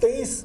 23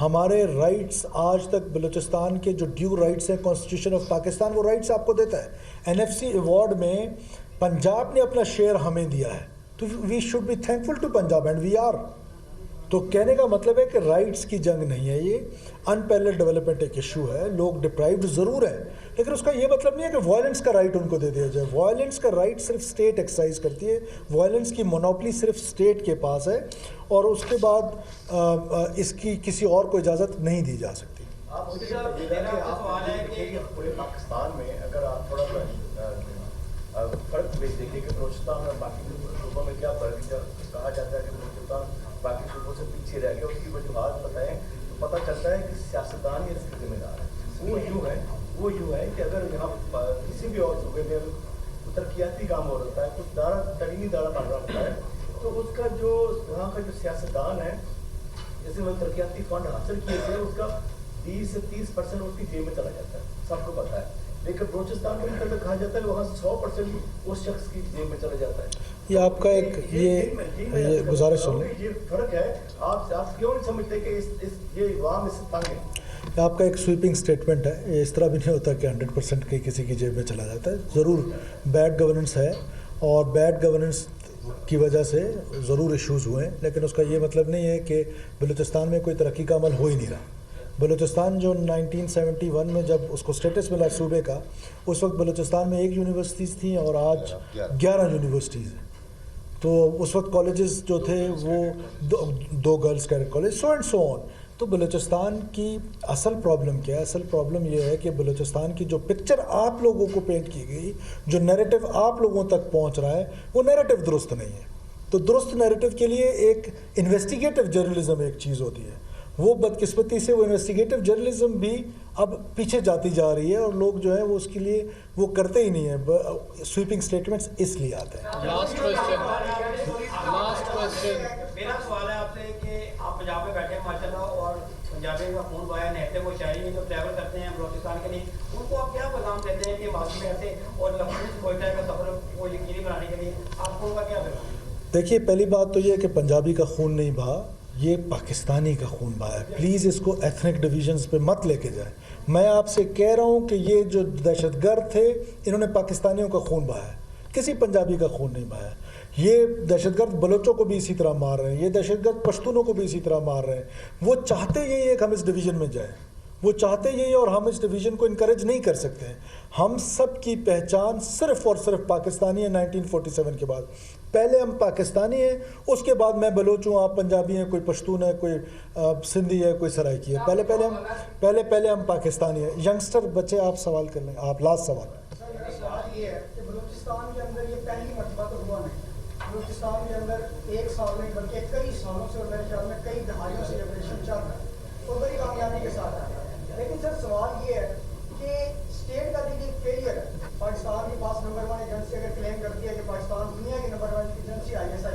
ہمارے رائٹس آج تک بلوچستان کے جو ڈیو رائٹس ہیں کانسٹیٹیوشن آف پاکستان وہ رائٹس آپ کو دیتا ہے. NFC ایوارڈ میں پنجاب نے اپنا شیئر ہمیں دیا ہے, تو we should be thankful to Punjab and we are. تو کہنے کا مطلب ہے کہ رائٹس کی جنگ نہیں ہے, یہ ان پیرلل ڈیولپمنٹ ایک ایشو ہے. لوگ ڈپرائیوڈ ضرور ہے, لیکن اس کا یہ مطلب نہیں ہے کہ وائلنس کا رائٹ ان کو دے دیا جائے. وائلنس کا رائٹ صرف اسٹیٹ ایکسرسائز کرتی ہے, وائلنس کی مونوپلی صرف اسٹیٹ کے پاس ہے, اور اس کے بعد اس کی کسی اور کو اجازت نہیں دی جا سکتی. آپ پورے پاکستان میں اگر آپ تھوڑا سا فرق دیکھیں کہ بلوچستان اور باقی صوبوں میں کیا فرق ہے. کہا جاتا ہے کہ بلوچستان باقی صوبوں سے پیچھے رہ گیا, اس کی وجوہات بتائیں تو پتہ چلتا ہے کہ سیاستدان ہی اس کے ذمہ دار ہے. وہ یوں ہے کہ اگر یہاں کسی بھی اور صوبے میں ترقیاتی کام ہو رہا ہے, کچھ تعلیمی دارہ بن رہا ہوتا ہے, تو اس کا جو وہاں کا جو سیاستدان ہے, جیسے وہ ترقیاتی فنڈ حاصل کیے تھے, اس کا 20 سے 30% اس کی جیب میں چلا جاتا ہے, سب کو پتہ ہے. لیکن بلوچستان کے مطلب کہا جاتا ہے وہاں 100% اس شخص کی جیب میں چلا جاتا ہے. یہ آپ کا ایک یہ گزارش سن لیں, یہ فرق ہے. آپ کیوں نہیں سمجھتے کہ یہ عوام اس سے تنگ ہے؟ آپ کا ایک سویپنگ سٹیٹمنٹ ہے. یہ اس طرح بھی نہیں ہوتا کہ 100% کسی کی جیب میں چلا جاتا ہے. ضرور بیڈ گورننس ہے, اور بیڈ گورننس کی وجہ سے ضرور ایشوز ہوئے ہیں, لیکن اس کا یہ مطلب نہیں ہے کہ بلوچستان میں کوئی ترقی کا عمل ہو ہی نہیں رہا. بلوچستان جو 1971 میں جب اس کو سٹیٹس ملا صوبے کا, اس وقت بلوچستان میں 1 یونیورسٹیز تھیں اور آج 11 یونیورسٹیز ہیں. تو اس وقت کالجز جو تھے وہ 2 girls cadet college, so and so on. تو بلوچستان کی اصل پرابلم کیا ہے؟ اصل پرابلم یہ ہے کہ بلوچستان کی جو پکچر آپ لوگوں کو پینٹ کی گئی, جو نیریٹو آپ لوگوں تک پہنچ رہا ہے, وہ نیریٹو درست نہیں ہے. تو درست نیریٹو کے لیے ایک انویسٹیگیٹو جرنلزم ایک چیز ہوتی ہے. وہ بدقسمتی سے وہ انویسٹیگیٹو جرنلزم بھی اب پیچھے جاتی جا رہی ہے, اور لوگ جو ہیں وہ اس کے لیے وہ کرتے ہی نہیں ہیں. سویپنگ سٹیٹمنٹس اس لیے آتے ہیں. لاسٹ کوسچن میرا سوال ہے آپ سے کہ آپ پنجاب میں بیٹھے ہیں ماشاءاللہ, اور پنجابی کا خون بہایا نہتے وہ شہری میں جو ٹریول کرتے ہیں بلوچستان کے لیے, ان کو آپ کیا پیغام دیتے ہیں کہ واقعی میں ایسے اور لکھنؤ سے کوئٹہ کا سفر کو یقینی بنانے کے لیے آپ کو ان کا کیا پیغام ہے؟ دیکھیے, پہلی بات تو یہ کہ پنجابی کا خون نہیں بہا, یہ پاکستانی کا خون بہا ہے. پلیز اس کو ایتھنک ڈویژنز پہ مت لے کے جائیں. میں آپ سے کہہ رہا ہوں کہ یہ جو دہشت گرد تھے انہوں نے پاکستانیوں کا خون بہایا ہے, کسی پنجابی کا خون نہیں بہایا. یہ دہشت گرد بلوچوں کو بھی اسی طرح مار رہے ہیں, یہ دہشت گرد پشتونوں کو بھی اسی طرح مار رہے ہیں. وہ چاہتے یہی ہے کہ ہم اس ڈویژن میں جائیں, وہ چاہتے یہی, اور ہم اس ڈویژن کو انکریج نہیں کر سکتے ہیں. ہم سب کی پہچان صرف اور صرف پاکستانی ہے. 1947 کے بعد پہلے ہم پاکستانی ہیں, اس کے بعد میں بلوچ ہوں, آپ پنجابی ہیں, کوئی پشتون ہے, کوئی سندھی ہے, کوئی سرائکی ہے. پہلے ہم پاکستانی ہیں. ینگسٹر بچے آپ سوال کر لیں, آپ لاسٹ سوال. سوال یہ ہے کہ بلوچستان کے اندر یہ پہلی مرتبہ تو ہوا نہیں. بلوچستان کے اندر 1 سال نہیں بلکہ کئی سالوں سے, اور میرے خیال میں کئی دہائیوں سے آپریشن چل رہا ہے اور بڑی کامیابی کے ساتھ آ رہا ہے. لیکن سر سوال یہ ہے کہ اسٹیٹ کا دیکھیے فیلئر ہے. پاکستان کے پاس نمبر 1 ایجنسی اگر کلیم کرتی ہے کہ پاکستان دنیا کی نمبر 1 ایجنسی ISI,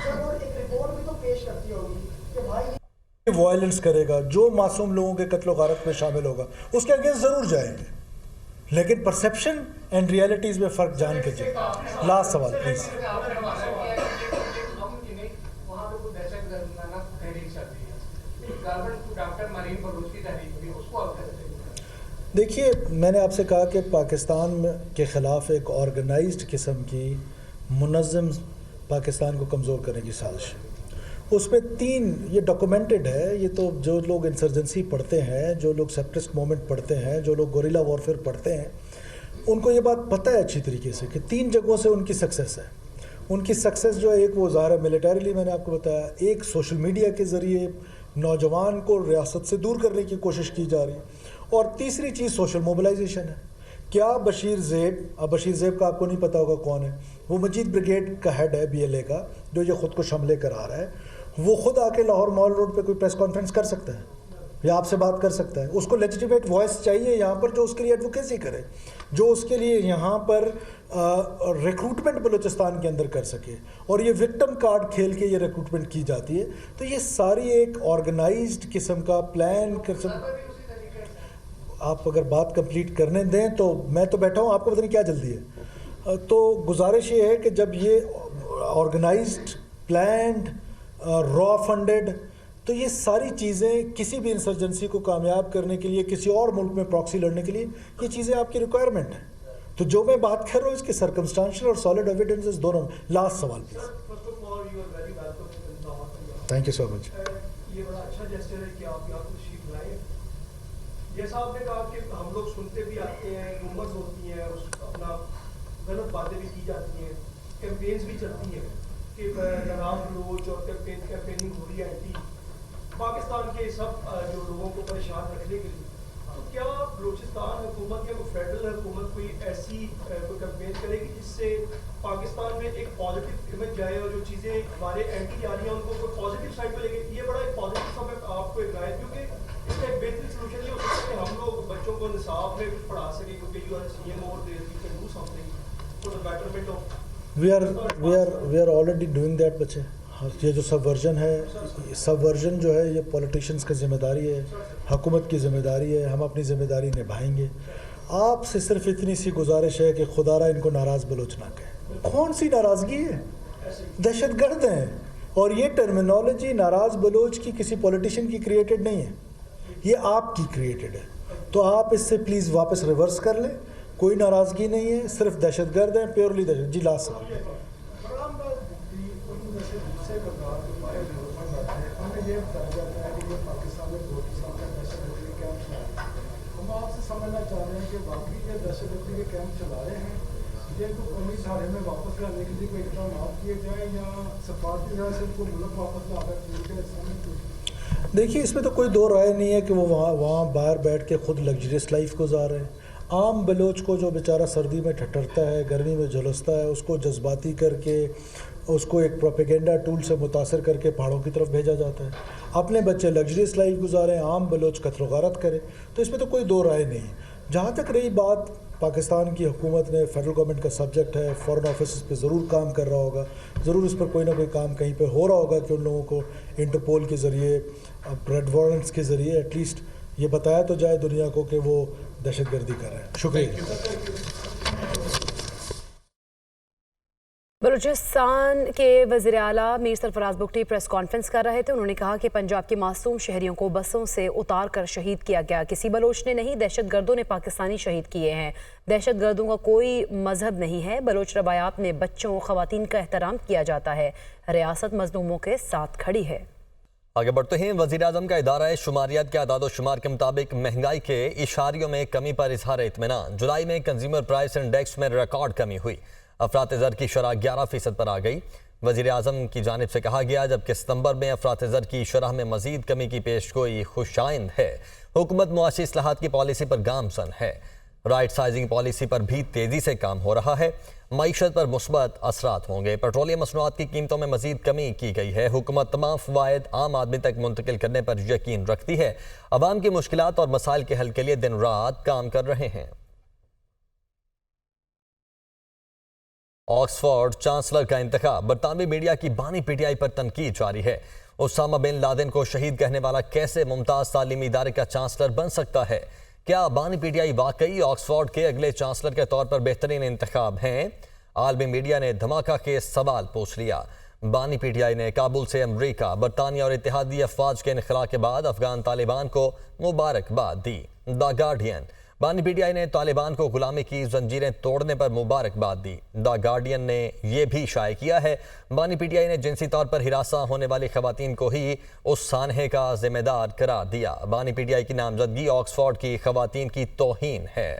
سر وہ ایک رپورٹ بھی تو پیش کرتی ہوگی کہ بھائی وائلنس کرے گا, جو معصوم لوگوں کے قتل و غارت میں شامل ہوگا اس کے اگینسٹ ضرور جائیں گے, لیکن پرسیپشن اینڈ ریئلٹیز میں فرق جان کے چاہیے. لاسٹ سوال پلیز. دیکھیے, میں نے آپ سے کہا کہ پاکستان کے خلاف ایک آرگنائزڈ قسم کی منظم پاکستان کو کمزور کرنے کی سازش. اس میں 3 یہ ڈاکومنٹڈ ہے. یہ تو جو لوگ انسرجنسی پڑھتے ہیں, جو لوگ سیپریسٹ موومنٹ پڑھتے ہیں, جو لوگ گوریلا وارفیئر پڑھتے ہیں, ان کو یہ بات پتہ ہے اچھی طریقے سے کہ 3 جگہوں سے ان کی سکسیس ہے. ان کی سکسیس جو ہے, ایک وہ ظاہر ہے ملیٹریلی, میں نے آپ کو بتایا, ایک سوشل میڈیا کے ذریعے نوجوان کو ریاست سے دور کرنے کی کوشش کی جا رہی ہے, اور تیسری چیز سوشل موبلائزیشن ہے. کیا بشیر زیب, اب بشیر زیب کا آپ کو نہیں پتہ ہوگا کون ہے, وہ مجید بریگیڈ کا ہیڈ ہے BLA کا, جو یہ خود کو حملے کرا رہا ہے. وہ خود آ کے لاہور مال روڈ پہ کوئی پریس کانفرنس کر سکتا ہے یا آپ سے بات کر سکتا ہے. اس کو لیجیٹیمیٹ وائس چاہیے یہاں پر, جو اس کے لیے ایڈوکیسی کرے, جو اس کے لیے یہاں پر ریکروٹمنٹ بلوچستان کے اندر کر سکے. اور یہ وکٹم کارڈ کھیل کے یہ ریکروٹمنٹ کی جاتی ہے. تو یہ ساری ایک آرگنائزڈ قسم کا پلان آپ اگر بات کمپلیٹ کرنے دیں تو میں تو بیٹھا ہوں, آپ کو پتہ نہیں کیا جلدی ہے. تو گزارش یہ ہے کہ جب یہ آرگنائزڈ پلانڈ را فنڈڈ, تو یہ ساری چیزیں کسی بھی انسرجنسی کو کامیاب کرنے کے لیے، کسی اور ملک میں پراکسی لڑنے کے لیے، یہ چیزیں آپ کی ریکوائرمنٹ ہیں. تو جو میں بات کر رہا ہوں اس کے سرکمسٹانشل اور سالڈ ایویڈنسز دونوں. لاسٹ سوال پلیز. تھینک یو سو مچ. یہ بڑا اچھا جیسچر ہے کہ آپ یہاں تشریف لائے. جیسا آپ نے کہا کہ ہم لوگ سنتے بھی آتے ہیں، رومرز ہوتی ہیں، اپنا غلط باتیں بھی کی جاتی ہیں، کیمپینز بھی چلتی ہیں کہ ناراض لوگ اور کیمپیننگ ہو رہی ہے اینٹی پاکستان کے سب جو لوگوں کو پریشان رکھنے کے لیے. تو کیا بلوچستان حکومت یا کوئی فیڈرل حکومت کوئی ایسی کوئی کیمپین کرے گی جس سے پاکستان میں ایک پازیٹیو امیج جائے اور جو چیزیں ہمارے اینٹی جا رہی ہیں ان کو کوئی پازیٹیو سائڈ پہ لے کے؟ یہ بڑا ایک پازیٹیو سا میں آپ کو ایک رائے، کیونکہ اس کا ایک بہترین سلوشن یہ ہو سکتا ہے کہ ہم لوگ بچوں کو نصاب میں کچھ پڑھا سکیں، کیونکہ یو آر سی ایم اور there you can do something for the betterment of. We are already doing that. بچے یہ جو سب ورژن جو ہے یہ پولیٹیشینس کی ذمہ داری ہے، حکومت کی ذمہ داری ہے. ہم اپنی ذمہ داری نبھائیں گے. آپ سے صرف اتنی سی گزارش ہے کہ خدا را ان کو ناراض بلوچ نہ کہیں. کون سی ناراضگی ہے؟ دہشت گرد ہیں. اور یہ ٹرمینالوجی ناراض بلوچ کی کسی پولیٹیشین کی کریٹڈ نہیں ہے، یہ آپ کی کریٹڈ ہے. تو آپ اس سے پلیز واپس ریورس کر لیں. کوئی ناراضگی نہیں ہے، صرف دہشت گرد ہیں، پیورلی دہشت. جی لاسٹ سوال. یہ بتایا جاتا ہے کہ یہ پاکستان میں بلوچستان کا دہشت گردی کے کیمپ چلا رہے ہیں. ہم آپ سے سمجھنا چاہ رہے ہیں کہ واقعی یہ دہشت گردی کے کیمپ چلا رہے ہیں، یہ کو قومی دھارے میں واپس لانے کے لیے کوئی اقدامات کیے جائیں یا سفارتی طرح سے ان کو ملک واپس لا کر؟ دیکھیے اس میں تو کوئی دو رائے نہیں ہے کہ وہ وہاں باہر بیٹھ کے خود لگژریس لائف گزار رہے ہیں. عام بلوچ کو جو بیچارہ سردی میں ٹھٹرتا ہے، گرمی میں جھلستا ہے، اس کو جذباتی کر کے اس کو ایک پروپیگنڈا ٹول سے متاثر کر کے پہاڑوں کی طرف بھیجا جاتا ہے. اپنے بچے لگژریس لائف گزاریں، عام بلوچ قتل و غارت کرے. تو اس میں تو کوئی دو رائے نہیں ہے. جہاں تک رہی بات پاکستان کی حکومت نے فیڈرل گورنمنٹ کا سبجیکٹ ہے، فارن آفیسز پہ ضرور کام کر رہا ہوگا، ضرور اس پر کوئی نہ کوئی کام کہیں پہ ہو رہا ہوگا کہ ان لوگوں کو انٹرپول کے ذریعے، ریڈ وارنٹس کے ذریعے ایٹ لیسٹ یہ بتایا تو جائے دنیا کو کہ وہ دہشت گردی کر رہے ہیں. شکریہ. بلوچستان کے وزیر اعلیٰ میر سرفراز بگٹی پریس کانفرنس کر رہے تھے. انہوں نے کہا کہ پنجاب کے معصوم شہریوں کو بسوں سے اتار کر شہید کیا گیا. کسی بلوچ نے نہیں، دہشت گردوں نے پاکستانی شہید کیے ہیں. دہشت گردوں کا کوئی مذہب نہیں ہے. بلوچ روایات میں بچوں، خواتین کا احترام کیا جاتا ہے. ریاست مظلوموں کے ساتھ کھڑی ہے. آگے بڑھتے ہیں. وزیر اعظم کا ادارہ شماریات کے اعداد و شمار کے مطابق مہنگائی کے اشاریوں میں کمی پر اظہار اطمینان. جولائی میں کنزیومر پرائس انڈیکس میں ریکارڈ کمی ہوئی. افراط زر کی شرح 11% پر آ گئی. وزیر اعظم کی جانب سے کہا گیا جبکہ ستمبر میں افراط زر کی شرح میں مزید کمی کی پیشگوئی خوشائند ہے. حکومت معاشی اصلاحات کی پالیسی پر گامزن ہے. رائٹ سائزنگ پالیسی پر بھی تیزی سے کام ہو رہا ہے. معیشت پر مثبت اثرات ہوں گے. پیٹرولیم مصنوعات کی قیمتوں میں مزید کمی کی گئی ہے. حکومت تمام فوائد عام آدمی تک منتقل کرنے پر یقین رکھتی ہے. عوام کی مشکلات اور مسائل کے حل کے لیے دن رات کام کر رہے ہیں. آکسفورڈ چانسلر کا انتخاب. برطانوی میڈیا کی بانی پی ٹی آئی پر تنقید جاری ہے. اسامہ بن لادن کو شہید کہنے والا کیسے ممتاز تعلیمی ادارے کا چانسلر بن سکتا ہے؟ کیا بانی پی ٹی آئی واقعی آکسفورڈ کے اگلے چانسلر کے طور پر بہترین انتخاب ہیں؟ عالمی میڈیا نے دھماکہ کے سوال پوچھ لیا. بانی پی ٹی آئی نے کابل سے امریکہ، برطانیہ اور اتحادی افواج کے انخلاء کے بعد افغان طالبان کو مبارکباد دی. دا گارڈین. بانی پی ٹی آئی نے طالبان کو غلامی کی زنجیریں توڑنے پر مبارکباد دی. دا گارڈین نے یہ بھی شائع کیا ہے بانی پی ٹی آئی نے جنسی طور پر ہراساں ہونے والی خواتین کو ہی اس سانحے کا ذمہ دار قرار دیا. بانی پی ٹی آئی کی نامزدگی آکسفورڈ کی خواتین کی توہین ہے.